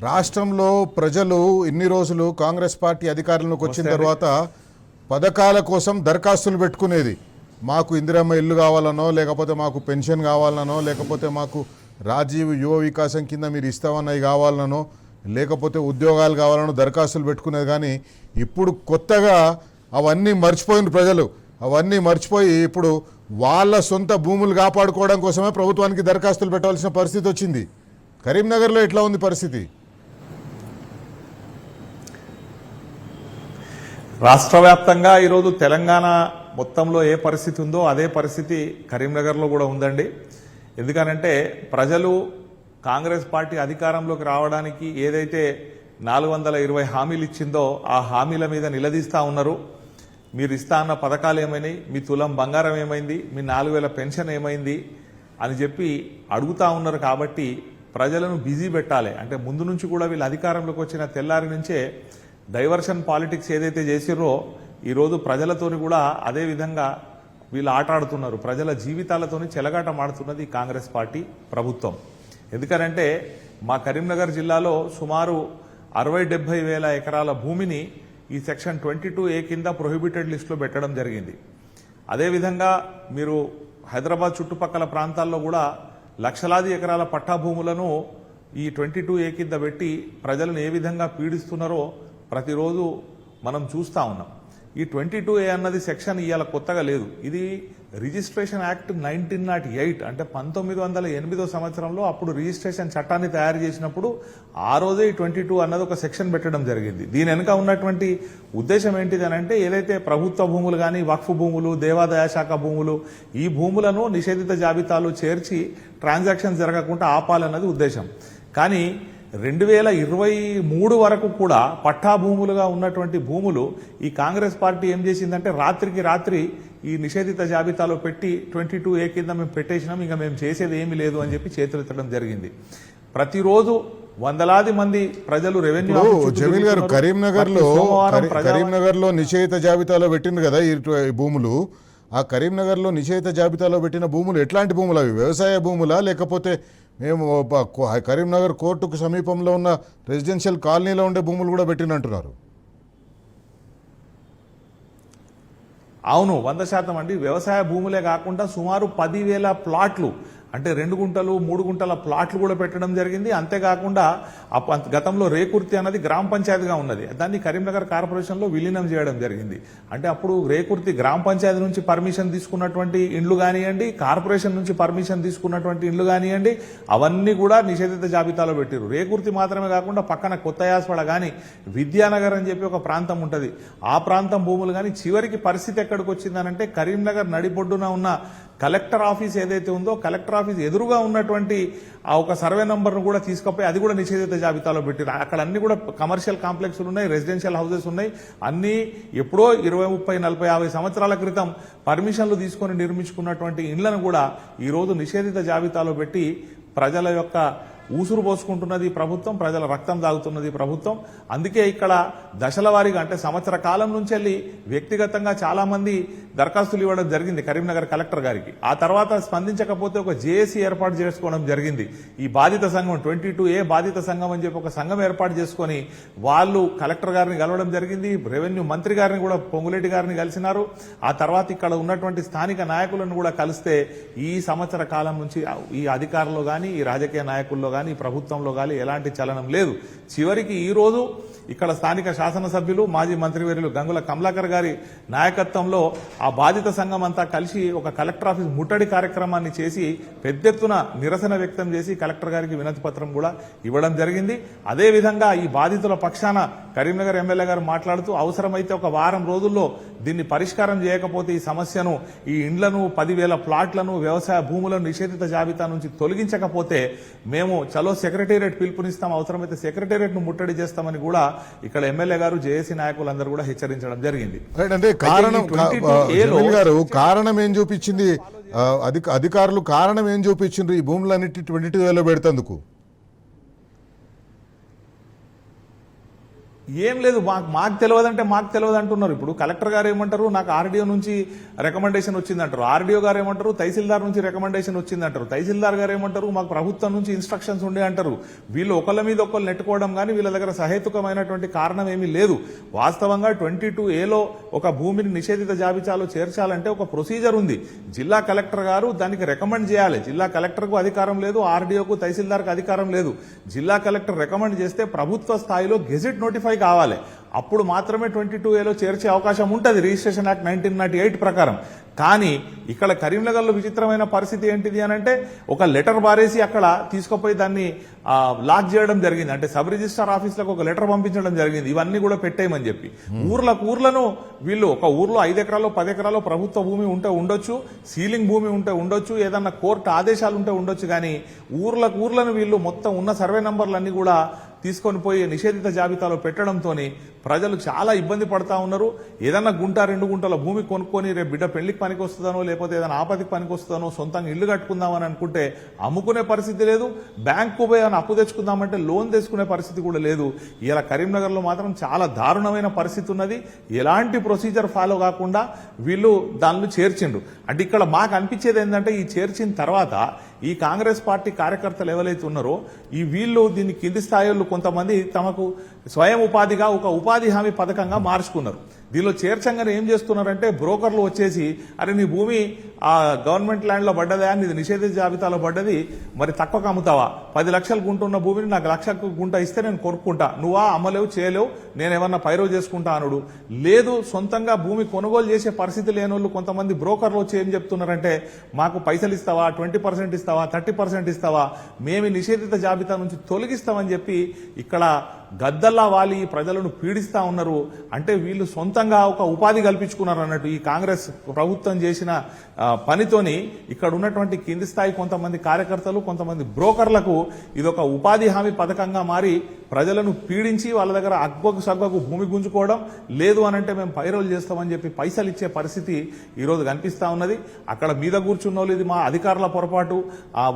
రాష్ట్రంలో ప్రజలు ఇన్ని రోజులు కాంగ్రెస్ పార్టీ అధికారంలోకి వచ్చిన తర్వాత పథకాల కోసం దరఖాస్తులు పెట్టుకునేది. మాకు ఇందిరమ్మ ఇల్లు కావాలనో, లేకపోతే మాకు పెన్షన్ కావాలనో, లేకపోతే మాకు రాజీవ్ యువ వికాసం కింద మీరు ఇస్తామన్నవి కావాలనో, లేకపోతే ఉద్యోగాలు కావాలనో దరఖాస్తులు పెట్టుకునేది. కానీ ఇప్పుడు కొత్తగా అవన్నీ మర్చిపోయిన ప్రజలు, అవన్నీ మర్చిపోయి ఇప్పుడు వాళ్ళ సొంత భూములు కాపాడుకోవడం కోసమే ప్రభుత్వానికి దరఖాస్తులు పెట్టాల్సిన పరిస్థితి వచ్చింది. కరీంనగర్లో ఎట్లా ఉంది పరిస్థితి? రాష్ట్ర వ్యాప్తంగా ఈరోజు తెలంగాణ మొత్తంలో ఏ పరిస్థితి ఉందో అదే పరిస్థితి కరీంనగర్లో కూడా ఉందండి. ఎందుకనంటే ప్రజలు కాంగ్రెస్ పార్టీ అధికారంలోకి రావడానికి ఏదైతే 420 హామీలు ఇచ్చిందో ఆ హామీల మీద నిలదీస్తా ఉన్నారు. మీరు ఇస్తా అన్న పథకాలు ఏమైనాయి, మీ తులం బంగారం ఏమైంది, మీ 4000 పెన్షన్ ఏమైంది అని చెప్పి అడుగుతా ఉన్నారు. కాబట్టి ప్రజలను బిజీ పెట్టాలి అంటే ముందు నుంచి కూడా వీళ్ళు అధికారంలోకి వచ్చిన తెల్లారి నుంచే డైవర్షన్ పాలిటిక్స్ ఏదైతే చేసిర్రో ఈరోజు ప్రజలతోని కూడా అదే విధంగా వీళ్ళు ఆటాడుతున్నారు. ప్రజల జీవితాలతోని చెలగాటమాడుతున్నది కాంగ్రెస్ పార్టీ ప్రభుత్వం. ఎందుకనంటే మా కరీంనగర్ జిల్లాలో సుమారు 60-70 వేల ఎకరాల భూమిని ఈ సెక్షన్ 22A కింద ప్రొహిబిటెడ్ లిస్టులో పెట్టడం జరిగింది. అదేవిధంగా మీరు హైదరాబాద్ చుట్టుపక్కల ప్రాంతాల్లో కూడా లక్షలాది ఎకరాల పట్టా భూములను ఈ 22A కింద పెట్టి ప్రజలను ఏ విధంగా పీడిస్తున్నారో ప్రతిరోజు మనం చూస్తూ ఉన్నాం. ఈ 22A అన్నది సెక్షన్ ఇవాళ కొత్తగా లేదు. ఇది రిజిస్ట్రేషన్ యాక్ట్ 1908 అంటే 1908 సంవత్సరంలో అప్పుడు రిజిస్ట్రేషన్ చట్టాన్ని తయారు చేసినప్పుడు ఆ రోజే ఈ 22 అన్నది ఒక సెక్షన్ పెట్టడం జరిగింది. దీని వెనుక ఉన్నటువంటి ఉద్దేశం ఏంటిది అని అంటే ఏదైతే ప్రభుత్వ భూములు కానీ వక్ఫ్ భూములు, దేవాదాయ శాఖ భూములు ఈ భూములను నిషేధిత జాబితాలో చేర్చి ట్రాన్సాక్షన్ జరగకుండా ఆపాలన్నది ఉద్దేశం. కానీ 2023 వరకు కూడా పట్టా భూములుగా ఉన్నటువంటి భూములు ఈ కాంగ్రెస్ పార్టీ ఏం చేసిందంటే రాత్రికి రాత్రి ఈ నిషేధిత జాబితాలో పెట్టి 22A కింద మేము పెట్టేసినాం, ఇంకా మేము చేసేది ఏమీ లేదు అని చెప్పి చేతులెత్తడం జరిగింది. ప్రతిరోజు వందలాది మంది ప్రజలు రెవెన్యూ జమీల్ గారు కరీంనగర్లో నిషేధిత జాబితాలో పెట్టింది కదా ఈ భూములు. ఆ కరీంనగర్లో నిషేధిత జాబితాలో పెట్టిన భూములు ఎట్లాంటి భూములు? అవి వ్యవసాయ భూములా, లేకపోతే మేము కరీంనగర్ కోర్టుకు సమీపంలో ఉన్న రెసిడెన్షియల్ కాలనీలో ఉండే భూములు కూడా పెట్టినంటున్నారు? అవును, 100% అండి. వ్యవసాయ భూములే కాకుండా సుమారు 10,000 ప్లాట్లు అంటే 2 గుంటలు 3 గుంటల ప్లాట్లు కూడా పెట్టడం జరిగింది. అంతేకాకుండా గతంలో రేకుర్తి అన్నది గ్రామ పంచాయతీగా ఉన్నది, దాన్ని కరీంనగర్ కార్పొరేషన్లో విలీనం చేయడం జరిగింది. అంటే అప్పుడు రేకుర్తి గ్రామ పంచాయతీ నుంచి పర్మిషన్ తీసుకున్నటువంటి ఇండ్లు కానివ్వండి, కార్పొరేషన్ నుంచి పర్మిషన్ తీసుకున్నటువంటి ఇండ్లు కానివ్వండి, అవన్నీ కూడా నిషేధిత జాబితాలో పెట్టారు. రేకుర్తి మాత్రమే కాకుండా పక్కన కొత్త యాస్వాడ కానీ విద్యానగర్ అని చెప్పి ఒక ప్రాంతం ఉంటుంది, ఆ ప్రాంతం భూములు కానీ. చివరికి పరిస్థితి ఎక్కడికి వచ్చిందనంటే కరీంనగర్ నడిబొడ్డున ఉన్న కలెక్టర్ ఆఫీస్ ఏదైతే ఉందో కలెక్టర్ ఆఫీస్ ఎదురుగా ఉన్నటువంటి ఆ ఒక సర్వే నంబర్ను కూడా తీసుకుపోయి అది కూడా నిషేధిత జాబితాలో పెట్టారు. అక్కడ అన్ని కూడా కమర్షియల్ కాంప్లెక్స్లు ఉన్నాయి, రెసిడెన్షియల్ హౌసెస్ ఉన్నాయి. అన్ని ఎప్పుడో 20, 30, 40, 50 సంవత్సరాల క్రితం పర్మిషన్లు తీసుకొని నిర్మించుకున్నటువంటి ఇండ్లను కూడా ఈరోజు నిషేధిత జాబితాలో పెట్టి ప్రజల యొక్క ఊసురు పోసుకుంటున్నది ప్రభుత్వం, ప్రజల రక్తం తాగుతున్నది ప్రభుత్వం. అందుకే ఇక్కడ దశల వారీగా అంటే సంవత్సర కాలం నుంచి వెళ్ళి వ్యక్తిగతంగా చాలా మంది దరఖాస్తులు ఇవ్వడం జరిగింది కరీంనగర్ కలెక్టర్ గారికి. ఆ తర్వాత స్పందించకపోతే ఒక జేఏసీ ఏర్పాటు చేసుకోవడం జరిగింది. ఈ బాధిత సంఘం 22A బాధిత సంఘం అని చెప్పి ఒక సంఘం ఏర్పాటు చేసుకొని వాళ్ళు కలెక్టర్ గారిని కలవడం జరిగింది. రెవెన్యూ మంత్రి గారిని కూడా పొంగులేటి గారిని కలిసినారు. ఆ తర్వాత ఇక్కడ ఉన్నటువంటి స్థానిక నాయకులను కూడా కలిస్తే ఈ సంవత్సర కాలం నుంచి ఈ అధికారులు కానీ ఈ రాజకీయ నాయకుల్లో కానీ ప్రభుత్వంలో కానీ ఎలాంటి చలనం లేదు. చివరికి ఈ రోజు ఇక్కడ స్థానిక శాసనసభ్యులు మాజీ మంత్రివర్యులు గంగుల కమలాకర్ గారి నాయకత్వంలో ఆ బాధిత సంఘం అంతా కలిసి ఒక కలెక్టర్ ఆఫీస్ ముట్టడి కార్యక్రమాన్ని చేసి పెద్ద ఎత్తున నిరసన వ్యక్తం చేసి కలెక్టర్ గారికి వినతి పత్రం కూడా ఇవ్వడం జరిగింది. అదేవిధంగా ఈ బాధితుల పక్షాన కరీంనగర్ ఎమ్మెల్యే గారు మాట్లాడుతూ అవసరమైతే ఒక వారం రోజుల్లో దీన్ని పరిష్కారం చేయకపోతే ఈ సమస్యను ఈ ఇండ్లను 10,000 ప్లాట్లను వ్యవసాయ భూములను నిషేధిత జాబితా నుంచి తొలగించకపోతే మేము చలో సెక్రటేరియట్ పిలుపునిస్తాం, అవసరమైతే సెక్రటేరియట్ ను ముట్టడి చేస్తామని కూడా ఇక్కడ ఎమ్మెల్యే గారు జేఏసీ నాయకులందరూ కూడా హెచ్చరించడం జరిగింది. అంటే కారణం ఏం చూపించింది అధికారులు? కారణం ఏం చూపించిండ్రు ఈ భూములన్నిటి 22A లో పెడతందుకు? ఏం లేదు, మాకు తెలియదంటే మాకు తెలియదు అంటున్నారు. ఇప్పుడు కలెక్టర్ గారు ఏమంటారు, నాకు ఆర్డీఓ నుంచి రికమెండేషన్ వచ్చిందంటారు. ఆర్డీఓ గారు ఏమంటారు, తహసీల్దార్ నుంచి రికమెండేషన్ వచ్చిందంటారు. తహసీల్దార్ గారు ఏమంటారు, మాకు ప్రభుత్వం నుంచి ఇన్స్ట్రక్షన్స్ ఉండే అంటారు. వీళ్ళు ఒకళ్ళ మీద ఒకళ్ళు నెట్టుకోవడం కానీ వీళ్ళ దగ్గర సహేతుకమైనటువంటి కారణం ఏమీ లేదు. వాస్తవంగా 22A ఒక భూమిని నిషేధిత జాబితాలో చేర్చాలంటే ఒక ప్రొసీజర్ ఉంది. జిల్లా కలెక్టర్ గారు దానికి రికమెండ్ చేయాలి. జిల్లా కలెక్టర్కు అధికారం లేదు, ఆర్డీఓకు తహసీల్దార్కు అధికారం లేదు. జిల్లా కలెక్టర్ రికమెండ్ చేస్తే ప్రభుత్వ స్థాయిలో గెజిట్ నోటిఫై కావాలి. అప్పుడు మాత్రమే 22A చేర్చే అవకాశం ఉంటుంది రిజిస్ట్రేషన్ యాక్ట్ 1908 ప్రకారం. కానీ ఇక్కడ కరీంనగర్లో విచిత్రమైన పరిస్థితి ఏంటిది అని అంటే, ఒక లెటర్ బారేసి అక్కడ తీసుకుపోయి దాన్ని లాక్ చేయడం జరిగింది. అంటే సబ్ రిజిస్ట్రార్ ఆఫీస్లకు ఒక లెటర్ పంపించడం జరిగింది, ఇవన్నీ కూడా పెట్టేయమని చెప్పి. ఊర్లను వీళ్ళు ఒక ఊర్లో 5 ఎకరాలు 10 ఎకరాలు ప్రభుత్వ భూమి ఉంటే ఉండొచ్చు, సీలింగ్ భూమి ఉంటే ఉండొచ్చు, ఏదన్నా కోర్టు ఆదేశాలు ఉంటే ఉండొచ్చు. కానీ ఊర్లను వీళ్ళు మొత్తం ఉన్న సర్వే నంబర్లన్నీ కూడా తీసుకొని పోయి నిషేధిత జాబితాలో పెట్టడంతో ప్రజలు చాలా ఇబ్బంది పడతా ఉన్నారు. ఏదన్నా గుంట 2 గుంటల భూమి కొనుక్కొని రేపు బిడ్డ పెళ్లికి పనికి వస్తుందనో లేకపోతే ఏదైనా ఆపదికి పనికి వస్తుందనో సొంతంగా ఇల్లు కట్టుకుందామని అనుకుంటే అమ్ముకునే పరిస్థితి లేదు. బ్యాంకు పోయి అని అప్పు తెచ్చుకుందామంటే లోన్ తెచ్చుకునే పరిస్థితి కూడా లేదు. ఇలా కరీంనగర్లో మాత్రం చాలా దారుణమైన పరిస్థితి ఉన్నది. ఎలాంటి ప్రొసీజర్ ఫాలో కాకుండా వీళ్ళు దానిలో చేర్చిండ్రు. అంటే ఇక్కడ మాకు అనిపించేది ఏంటంటే, ఈ చేర్చిన తర్వాత ఈ కాంగ్రెస్ పార్టీ కార్యకర్తలు ఎవరైతే ఉన్నారో వీళ్ళు దీన్ని కింది స్థాయిలో కొంతమంది తమకు స్వయం ఉపాధిగా ఒక ఉపాధి హామీ పథకంగా మార్చుకున్నారు. దీనిలో చేర్చంగానే ఏం చేస్తున్నారంటే, బ్రోకర్లు వచ్చేసి అరే నీ భూమి గవర్నమెంట్ ల్యాండ్లో పడ్డదా, నీది నిషేధిత జాబితాలో పడ్డది, మరి తక్కువకు అమ్ముతావా, 10 లక్షలు గుంట ఉన్న భూమిని నాకు 1,00,000 గుంట ఇస్తే నేను కొనుక్కుంటా, నువ్వా అమ్మలేవు చేయలేవు, నేను ఏమన్నా పైరో చేసుకుంటా అనుడు లేదు. సొంతంగా భూమి కొనుగోలు చేసే పరిస్థితి లేని వాళ్ళు కొంతమంది బ్రోకర్లు వచ్చి ఏం చెప్తున్నారంటే, మాకు పైసలు ఇస్తావా, 20% ఇస్తావా, 30% ఇస్తావా, మేము నిషేధిత జాబితా నుంచి తొలగిస్తామని చెప్పి ఇక్కడ గద్దల్లా వాలి ప్రజలను పీడిస్తా ఉన్నారు. అంటే వీళ్ళు సొంతంగా ఒక ఉపాధి కల్పించుకున్నారు అన్నట్టు. ఈ కాంగ్రెస్ ప్రభుత్వం చేసిన పనితోని ఇక్కడ ఉన్నటువంటి కింది స్థాయి కొంతమంది కార్యకర్తలు, కొంతమంది బ్రోకర్లకు ఇదొక ఉపాధి హామీ పథకంగా మారి ప్రజలను పీడించి వాళ్ళ దగ్గర అగ్బకు సగ్బకు భూమి గుంజుకోవడం, లేదు అనంటే మేము పైరోలు చేస్తామని చెప్పి పైసలు ఇచ్చే పరిస్థితి ఈరోజు కనిపిస్తా ఉన్నది. అక్కడ మీద కూర్చున్న వాళ్ళు ఇది మా అధికారుల పొరపాటు,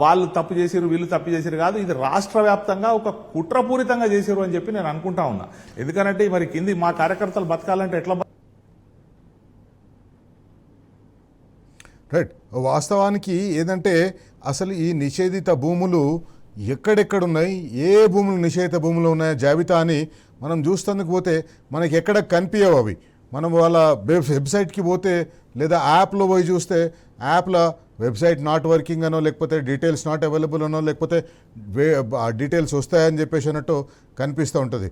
వాళ్ళు తప్పు చేసిరు వీళ్ళు తప్పు చేసిరు కాదు, ఇది రాష్ట్ర వ్యాప్తంగా ఒక కుట్రపూరితంగా చేసిరు అని చెప్పి నేను అనుకుంటా ఉన్నా. ఎందుకంటే మరి కింది మా కార్యకర్తలు బతకాలంటే ఎట్లా? రైట్. వాస్తవానికి ఏంటంటే అసలు ఈ నిషేధిత భూములు ఎక్కడెక్కడున్నాయి, ఏ భూములు నిషేధిత భూములు ఉన్నాయో జాబితా అని మనం చూస్తేందుకు పోతే మనకి ఎక్కడ కనిపించవు అవి. మనం వాళ్ళ వెబ్సైట్కి పోతే లేదా యాప్లో పోయి చూస్తే యాప్లో వెబ్సైట్ నాట్ వర్కింగ్ అనో లేకపోతే డీటెయిల్స్ నాట్ అవైలబుల్ అనో లేకపోతే డీటెయిల్స్ వస్తాయని చెప్పేసి అన్నట్టు కనిపిస్తూ ఉంటుంది.